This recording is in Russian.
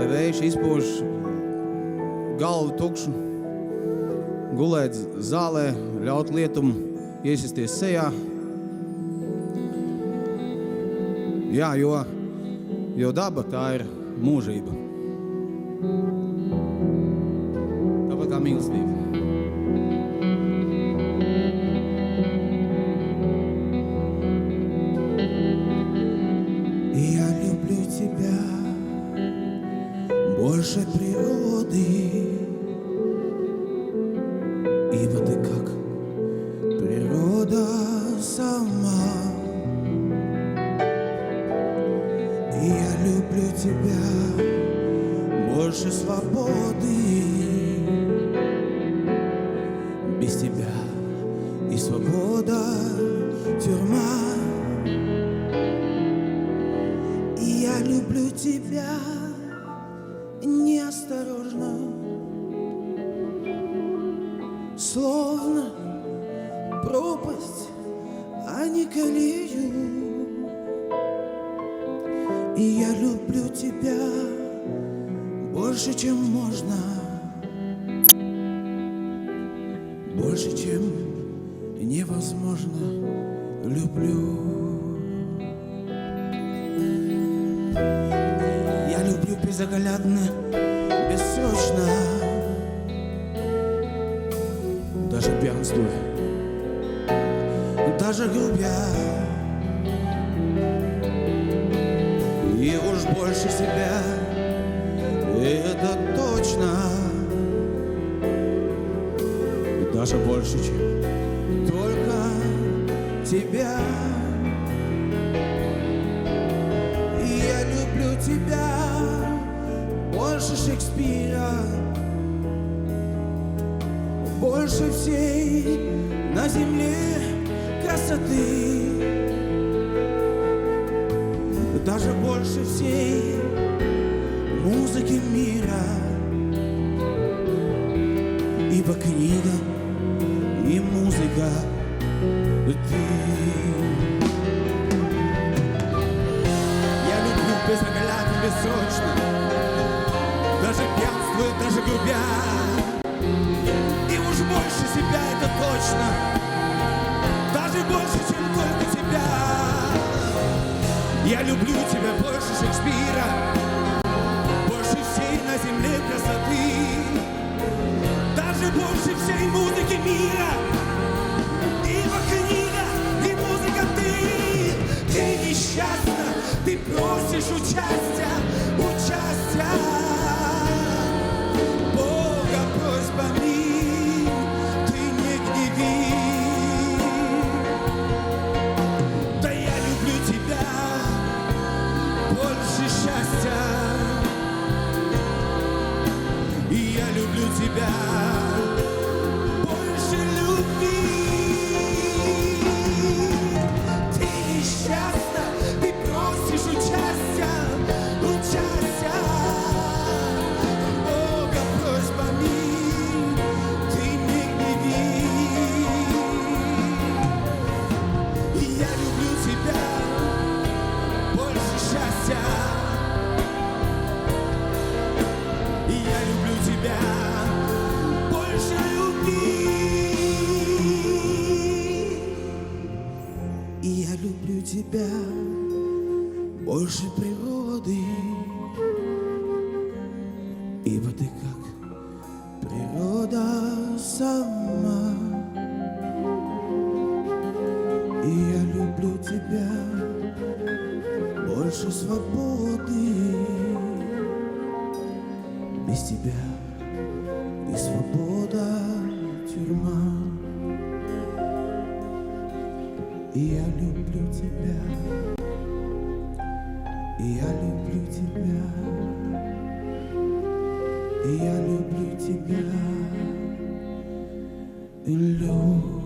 lai vējš izpūš galvu tukšu, gulēt zālē, ļaut lietumu iesisties sejā. Jā, jo daba tā ir mūžība. Tāpat kā mīlestība. Я люблю тебя больше природы, ибо ты как природа сама. И я люблю тебя больше свободы, без тебя и свобода тюрьма. И я люблю тебя неосторожно, словно пропасть, а не колею. И я люблю тебя больше, чем можно, больше, чем невозможно. Люблю. Я люблю безоглядно, бессрочно, даже пьянствуя, даже грубя. И уж больше себя, это точно, и даже больше, чем только тебя. И я люблю тебя больше Шекспира, больше всей на земле красоты, даже больше всей музыки мира. Ибо книга и музыка — ты. Я люблю безоглядно, бессрочно, даже пьянствуя, даже грубя. И уж больше себя, это точно, даже больше, чем только тебя. Я люблю тебя больше Шекспира, больше всей на земле красоты, даже больше всей музыки мира. Ибо книга и музыка ты несчастна, ты просишь участия, участия. Бога просьбами ты не гневи. Да я люблю тебя больше счастья, и я люблю тебя больше любви. Ты несчастна, ты просишь участия, участия. Бога просьбами ты не гневи. И я люблю тебя больше счастья, и я люблю тебя больше любви. И я люблю тебя больше природы, ибо ты как природа сама. И я люблю тебя больше свободы, без тебя и свобода тюрьма. И я люблю тебя, и я люблю тебя, и я люблю тебя, люблю.